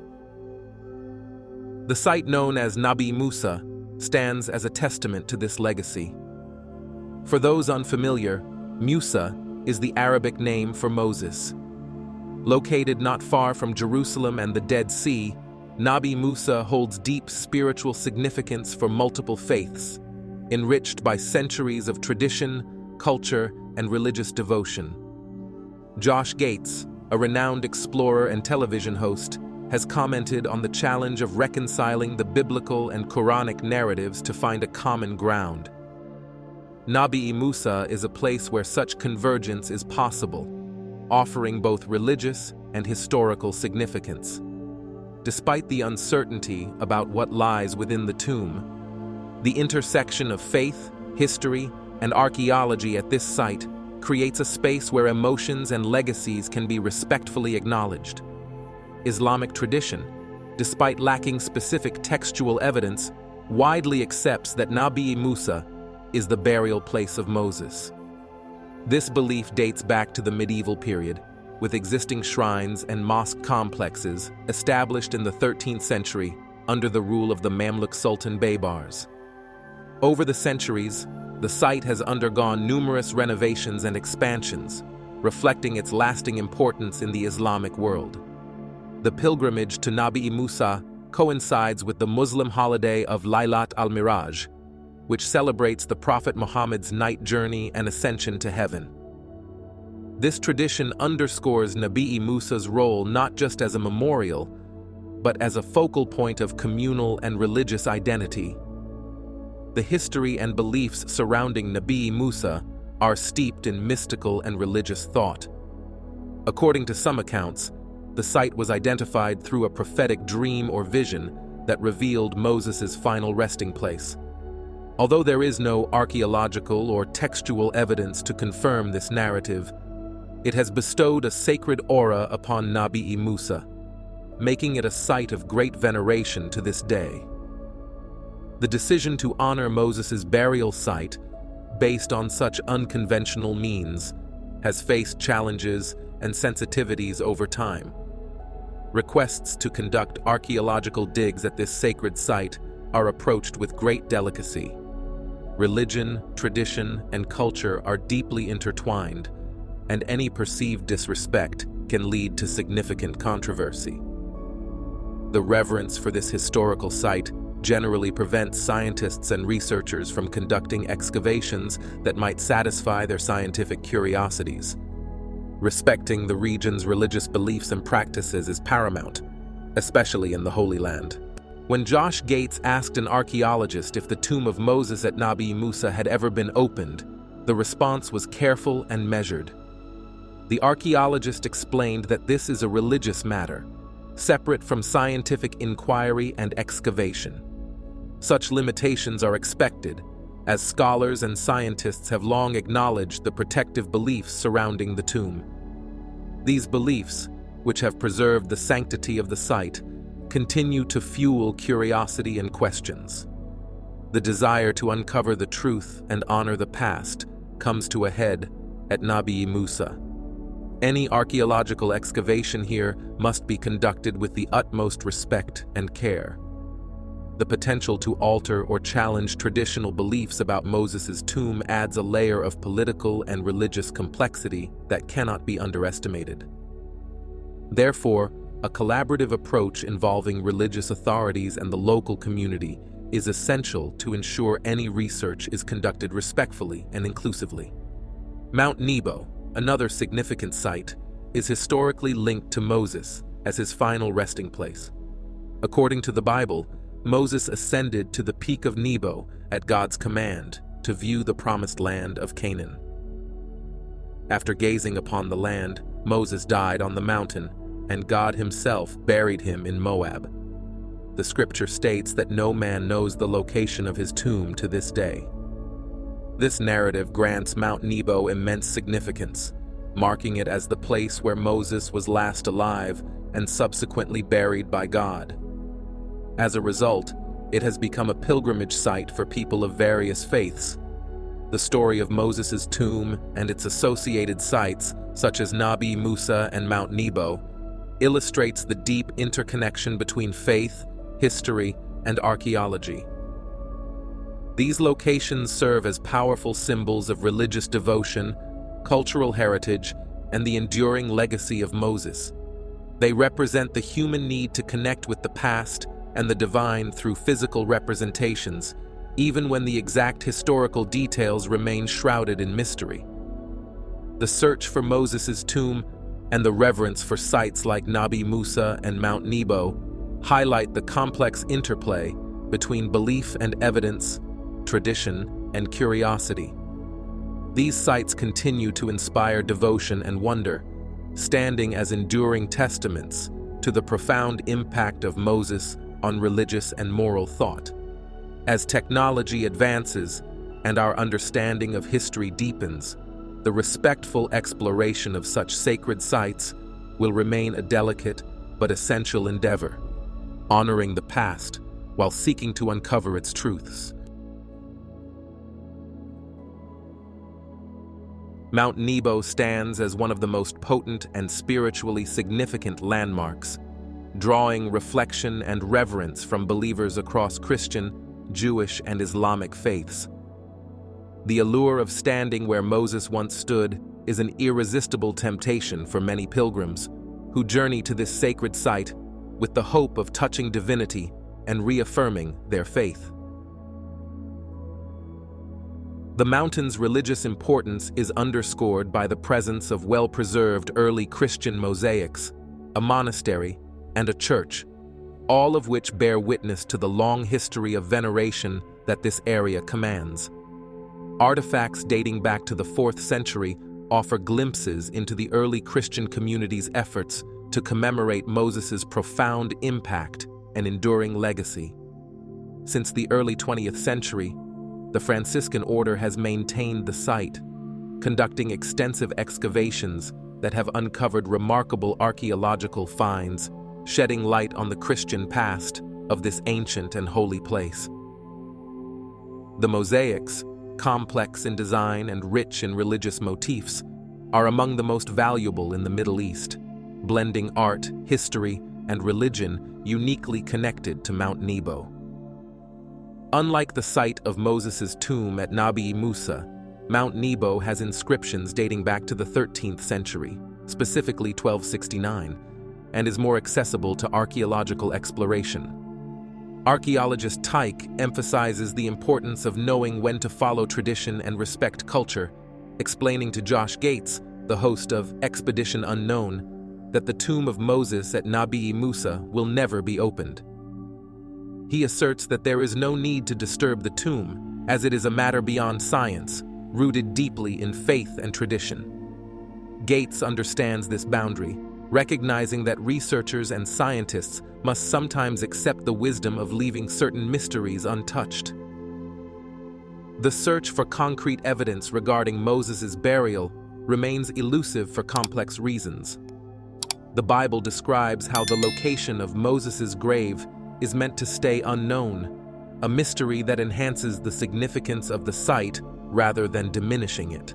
The site known as Nabi Musa stands as a testament to this legacy. For those unfamiliar, Musa is the Arabic name for Moses. Located not far from Jerusalem and the Dead Sea, Nabi Musa holds deep spiritual significance for multiple faiths, enriched by centuries of tradition, culture, and religious devotion. Josh Gates, a renowned explorer and television host, has commented on the challenge of reconciling the biblical and Quranic narratives to find a common ground. Nabi Musa is a place where such convergence is possible, offering both religious and historical significance. Despite the uncertainty about what lies within the tomb, the intersection of faith, history, and archaeology at this site creates a space where emotions and legacies can be respectfully acknowledged. Islamic tradition, despite lacking specific textual evidence, widely accepts that Nabi Musa is the burial place of Moses. This belief dates back to the medieval period, with existing shrines and mosque complexes established in the 13th century under the rule of the Mamluk Sultan Baybars. Over the centuries, the site has undergone numerous renovations and expansions, reflecting its lasting importance in the Islamic world. The pilgrimage to Nabi Musa coincides with the Muslim holiday of Laylat al-Miraj, which celebrates the Prophet Muhammad's night journey and ascension to heaven. This tradition underscores Nabi Musa's role not just as a memorial, but as a focal point of communal and religious identity. The history and beliefs surrounding Nabi Musa are steeped in mystical and religious thought. According to some accounts, the site was identified through a prophetic dream or vision that revealed Moses' final resting place. Although there is no archaeological or textual evidence to confirm this narrative, it has bestowed a sacred aura upon Nabi Musa, making it a site of great veneration to this day. The decision to honor Moses' burial site, based on such unconventional means, has faced challenges and sensitivities over time. Requests to conduct archaeological digs at this sacred site are approached with great delicacy. Religion, tradition, and culture are deeply intertwined, and any perceived disrespect can lead to significant controversy. The reverence for this historical site generally prevents scientists and researchers from conducting excavations that might satisfy their scientific curiosities. Respecting the region's religious beliefs and practices is paramount, especially in the Holy Land. When Josh Gates asked an archaeologist if the tomb of Moses at Nabi Musa had ever been opened, the response was careful and measured. The archaeologist explained that this is a religious matter, separate from scientific inquiry and excavation. Such limitations are expected, as scholars and scientists have long acknowledged the protective beliefs surrounding the tomb. These beliefs, which have preserved the sanctity of the site, continue to fuel curiosity and questions. The desire to uncover the truth and honor the past comes to a head at Nabi Musa. Any archaeological excavation here must be conducted with the utmost respect and care. The potential to alter or challenge traditional beliefs about Moses' tomb adds a layer of political and religious complexity that cannot be underestimated. Therefore, a collaborative approach involving religious authorities and the local community is essential to ensure any research is conducted respectfully and inclusively. Mount Nebo, another significant site, is historically linked to Moses as his final resting place. According to the Bible, Moses ascended to the peak of Nebo at God's command to view the promised land of Canaan. After gazing upon the land, Moses died on the mountain, and God himself buried him in Moab. The scripture states that no man knows the location of his tomb to this day. This narrative grants Mount Nebo immense significance, marking it as the place where Moses was last alive and subsequently buried by God. As a result, it has become a pilgrimage site for people of various faiths. The story of Moses' tomb and its associated sites, such as Nabi Musa and Mount Nebo, illustrates the deep interconnection between faith, history, and archaeology. These locations serve as powerful symbols of religious devotion, cultural heritage, and the enduring legacy of Moses. They represent the human need to connect with the past and the divine through physical representations, even when the exact historical details remain shrouded in mystery. The search for Moses' tomb and the reverence for sites like Nabi Musa and Mount Nebo highlight the complex interplay between belief and evidence, tradition and curiosity. These sites continue to inspire devotion and wonder, standing as enduring testaments to the profound impact of Moses on religious and moral thought. As technology advances and our understanding of history deepens, the respectful exploration of such sacred sites will remain a delicate but essential endeavor, honoring the past while seeking to uncover its truths. Mount Nebo stands as one of the most potent and spiritually significant landmarks, drawing reflection and reverence from believers across Christian, Jewish, and Islamic faiths. The allure of standing where Moses once stood is an irresistible temptation for many pilgrims who journey to this sacred site with the hope of touching divinity and reaffirming their faith. The mountain's religious importance is underscored by the presence of well-preserved early Christian mosaics, a monastery, and a church, all of which bear witness to the long history of veneration that this area commands. Artifacts dating back to the 4th century offer glimpses into the early Christian community's efforts to commemorate Moses' profound impact and enduring legacy. Since the early 20th century, the Franciscan order has maintained the site, conducting extensive excavations that have uncovered remarkable archaeological finds, shedding light on the Christian past of this ancient and holy place. The mosaics, complex in design and rich in religious motifs, are among the most valuable in the Middle East, blending art, history, and religion uniquely connected to Mount Nebo. Unlike the site of Moses' tomb at Nabi Musa, Mount Nebo has inscriptions dating back to the 13th century, specifically 1269, and is more accessible to archaeological exploration. Archaeologist Tyke emphasizes the importance of knowing when to follow tradition and respect culture, explaining to Josh Gates, the host of Expedition Unknown, that the tomb of Moses at Nabi Musa will never be opened. He asserts that there is no need to disturb the tomb, as it is a matter beyond science, rooted deeply in faith and tradition. Gates understands this boundary, recognizing that researchers and scientists must sometimes accept the wisdom of leaving certain mysteries untouched. The search for concrete evidence regarding Moses' burial remains elusive for complex reasons. The Bible describes how the location of Moses' grave is meant to stay unknown, a mystery that enhances the significance of the site rather than diminishing it.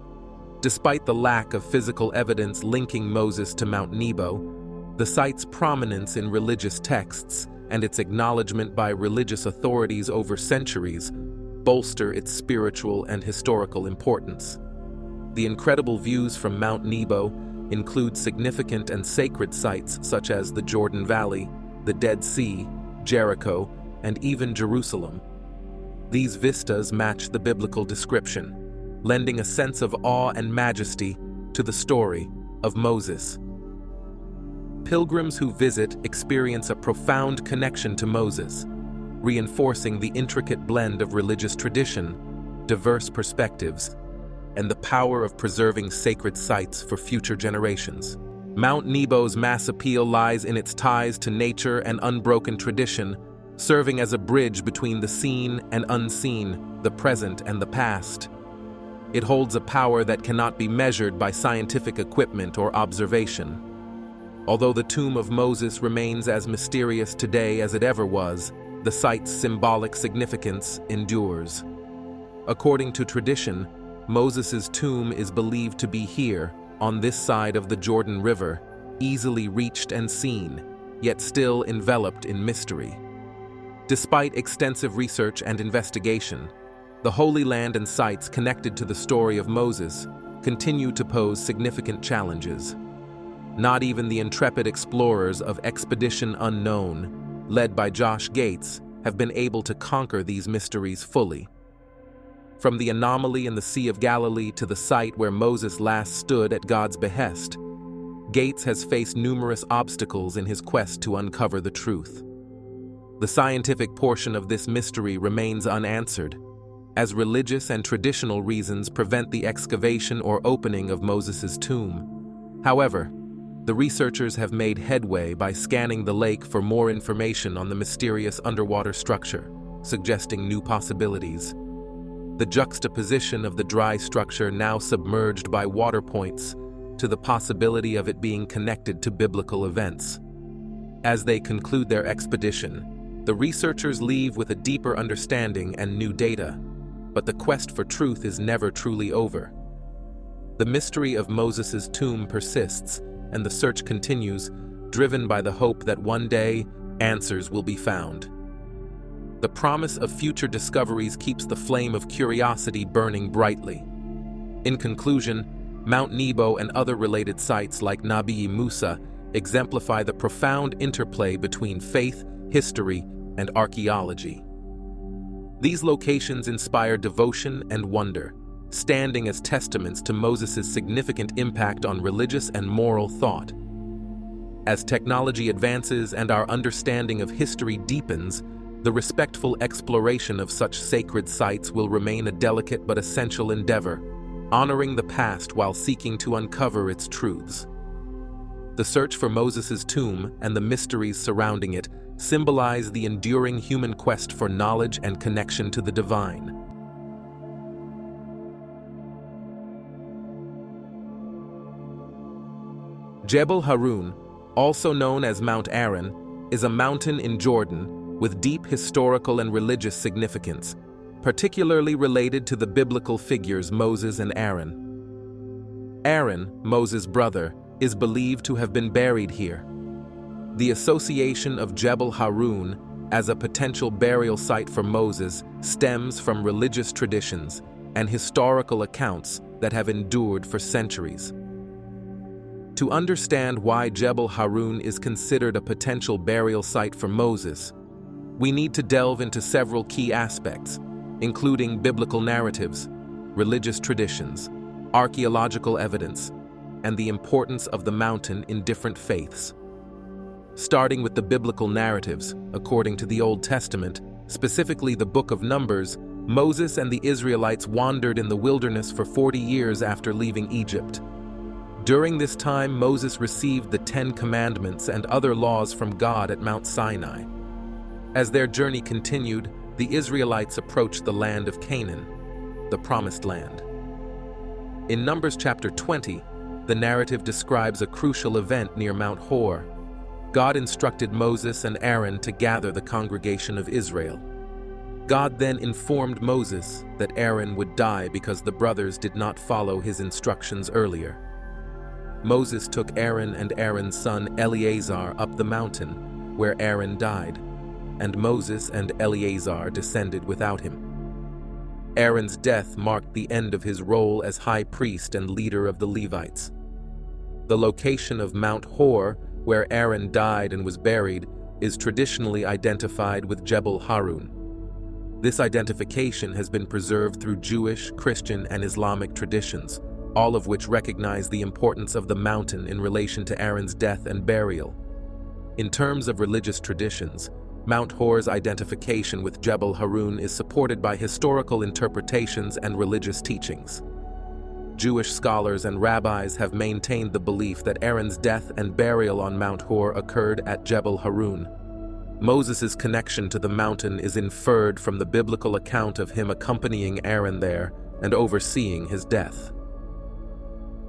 Despite the lack of physical evidence linking Moses to Mount Nebo, the site's prominence in religious texts and its acknowledgement by religious authorities over centuries bolster its spiritual and historical importance. The incredible views from Mount Nebo include significant and sacred sites such as the Jordan Valley, the Dead Sea, Jericho, and even Jerusalem. These vistas match the biblical description, lending a sense of awe and majesty to the story of Moses. Pilgrims who visit experience a profound connection to Moses, reinforcing the intricate blend of religious tradition, diverse perspectives, and the power of preserving sacred sites for future generations. Mount Nebo's mass appeal lies in its ties to nature and unbroken tradition, serving as a bridge between the seen and unseen, the present and the past. It holds a power that cannot be measured by scientific equipment or observation. Although the tomb of Moses remains as mysterious today as it ever was, the site's symbolic significance endures. According to tradition, Moses' tomb is believed to be here, on this side of the Jordan River, easily reached and seen, yet still enveloped in mystery. Despite extensive research and investigation, the Holy Land and sites connected to the story of Moses continue to pose significant challenges. Not even the intrepid explorers of Expedition Unknown, led by Josh Gates, have been able to conquer these mysteries fully. From the anomaly in the Sea of Galilee to the site where Moses last stood at God's behest, Gates has faced numerous obstacles in his quest to uncover the truth. The scientific portion of this mystery remains unanswered, as religious and traditional reasons prevent the excavation or opening of Moses' tomb. However, the researchers have made headway by scanning the lake for more information on the mysterious underwater structure, suggesting new possibilities. The juxtaposition of the dry structure now submerged by water points to the possibility of it being connected to biblical events. As they conclude their expedition, the researchers leave with a deeper understanding and new data, but the quest for truth is never truly over. The mystery of Moses' tomb persists, and the search continues, driven by the hope that one day answers will be found. The promise of future discoveries keeps the flame of curiosity burning brightly. In conclusion, Mount Nebo and other related sites like Nabi Musa exemplify the profound interplay between faith, history, and archaeology. These locations inspire devotion and wonder, standing as testaments to Moses' significant impact on religious and moral thought. As technology advances and our understanding of history deepens, the respectful exploration of such sacred sites will remain a delicate but essential endeavor, honoring the past while seeking to uncover its truths. The search for Moses' tomb and the mysteries surrounding it symbolize the enduring human quest for knowledge and connection to the divine. Jebel Harun, also known as Mount Aaron, is a mountain in Jordan with deep historical and religious significance, particularly related to the biblical figures Moses and Aaron. Aaron, Moses' brother, is believed to have been buried here. The association of Jebel Harun as a potential burial site for Moses stems from religious traditions and historical accounts that have endured for centuries. To understand why Jebel Harun is considered a potential burial site for Moses, we need to delve into several key aspects, including biblical narratives, religious traditions, archaeological evidence, and the importance of the mountain in different faiths. Starting with the biblical narratives, according to the Old Testament, specifically the Book of Numbers, Moses and the Israelites wandered in the wilderness for 40 years after leaving Egypt. During this time, Moses received the 10 Commandments and other laws from God at Mount Sinai. As their journey continued, the Israelites approached the land of Canaan, the Promised Land. In Numbers chapter 20, the narrative describes a crucial event near Mount Hor. God instructed Moses and Aaron to gather the congregation of Israel. God then informed Moses that Aaron would die because the brothers did not follow his instructions earlier. Moses took Aaron and Aaron's son Eleazar up the mountain, where Aaron died, and Moses and Eleazar descended without him. Aaron's death marked the end of his role as high priest and leader of the Levites. The location of Mount Hor, where Aaron died and was buried, is traditionally identified with Jebel Harun. This identification has been preserved through Jewish, Christian, and Islamic traditions, all of which recognize the importance of the mountain in relation to Aaron's death and burial. In terms of religious traditions, Mount Hor's identification with Jebel Harun is supported by historical interpretations and religious teachings. Jewish scholars and rabbis have maintained the belief that Aaron's death and burial on Mount Hor occurred at Jebel Harun. Moses' connection to the mountain is inferred from the biblical account of him accompanying Aaron there and overseeing his death.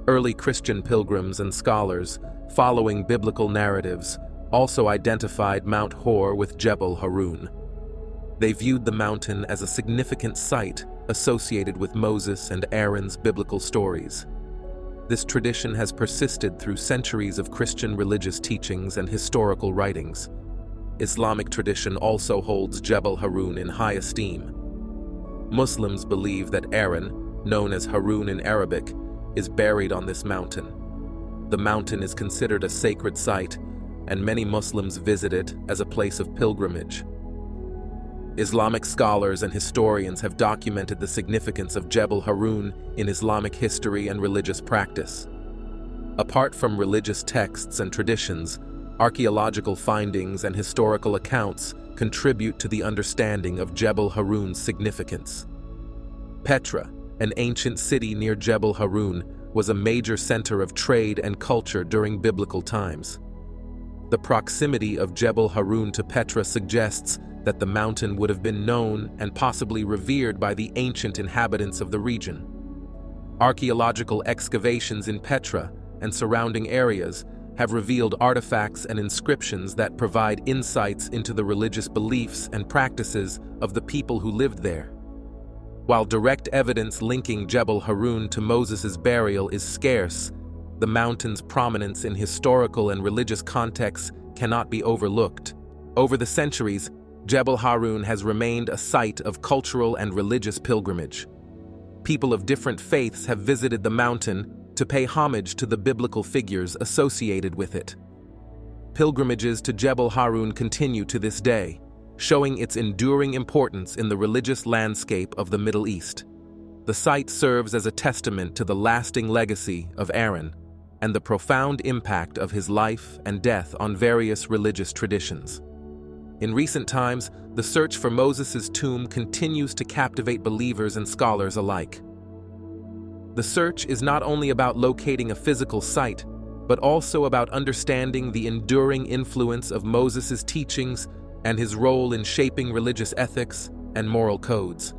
Early Christian pilgrims and scholars, following biblical narratives, also identified Mount Hor with Jebel Harun. They viewed the mountain as a significant site associated with Moses and Aaron's biblical stories. This tradition has persisted through centuries of Christian religious teachings and historical writings. Islamic tradition also holds Jebel Harun in high esteem. Muslims believe that Aaron, known as Harun in Arabic, is buried on this mountain. The mountain is considered a sacred site, and many Muslims visit it as a place of pilgrimage. Islamic scholars and historians have documented the significance of Jebel Harun in Islamic history and religious practice. Apart from religious texts and traditions, archaeological findings and historical accounts contribute to the understanding of Jebel Harun's significance. Petra, an ancient city near Jebel Harun, was a major center of trade and culture during biblical times. The proximity of Jebel Harun to Petra suggests that the mountain would have been known and possibly revered by the ancient inhabitants of the region. Archaeological excavations in Petra and surrounding areas have revealed artifacts and inscriptions that provide insights into the religious beliefs and practices of the people who lived there. While direct evidence linking Jebel Harun to Moses' burial is scarce, the mountain's prominence in historical and religious contexts cannot be overlooked. Over the centuries, Jebel Harun has remained a site of cultural and religious pilgrimage. People of different faiths have visited the mountain to pay homage to the biblical figures associated with it. Pilgrimages to Jebel Harun continue to this day, showing its enduring importance in the religious landscape of the Middle East. The site serves as a testament to the lasting legacy of Aaron and the profound impact of his life and death on various religious traditions. In recent times, the search for Moses' tomb continues to captivate believers and scholars alike. The search is not only about locating a physical site, but also about understanding the enduring influence of Moses' teachings and his role in shaping religious ethics and moral codes.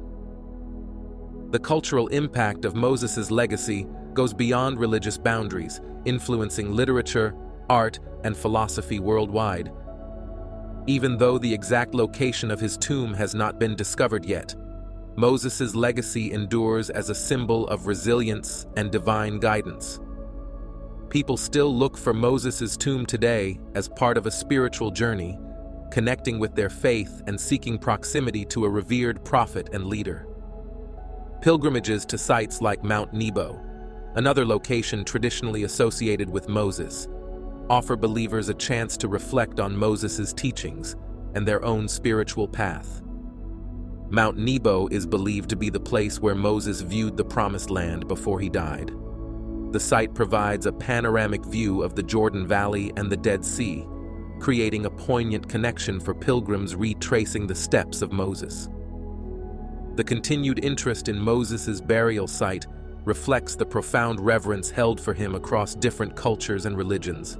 The cultural impact of Moses' legacy goes beyond religious boundaries, influencing literature, art, and philosophy worldwide. Even though the exact location of his tomb has not been discovered yet, Moses' legacy endures as a symbol of resilience and divine guidance. People still look for Moses' tomb today as part of a spiritual journey, connecting with their faith and seeking proximity to a revered prophet and leader. Pilgrimages to sites like Mount Nebo, another location traditionally associated with Moses, offer believers a chance to reflect on Moses' teachings and their own spiritual path. Mount Nebo is believed to be the place where Moses viewed the Promised Land before he died. The site provides a panoramic view of the Jordan Valley and the Dead Sea, creating a poignant connection for pilgrims retracing the steps of Moses. The continued interest in Moses' burial site reflects the profound reverence held for him across different cultures and religions.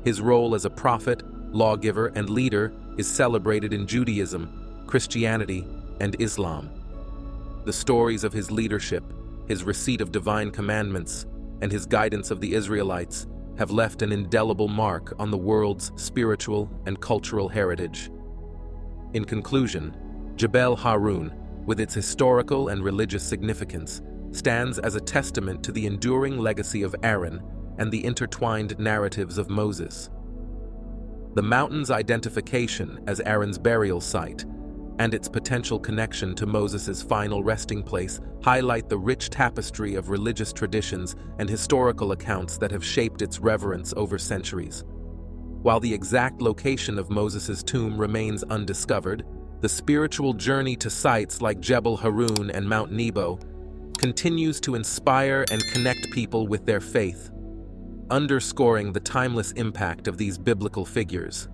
His role as a prophet, lawgiver, and leader is celebrated in Judaism, Christianity, and Islam. The stories of his leadership, his receipt of divine commandments, and his guidance of the Israelites have left an indelible mark on the world's spiritual and cultural heritage. In conclusion, Jebel Harun, with its historical and religious significance, stands as a testament to the enduring legacy of Aaron and the intertwined narratives of Moses. The mountain's identification as Aaron's burial site and its potential connection to Moses' final resting place highlight the rich tapestry of religious traditions and historical accounts that have shaped its reverence over centuries. While the exact location of Moses' tomb remains undiscovered, the spiritual journey to sites like Jebel Harun and Mount Nebo continues to inspire and connect people with their faith, underscoring the timeless impact of these biblical figures.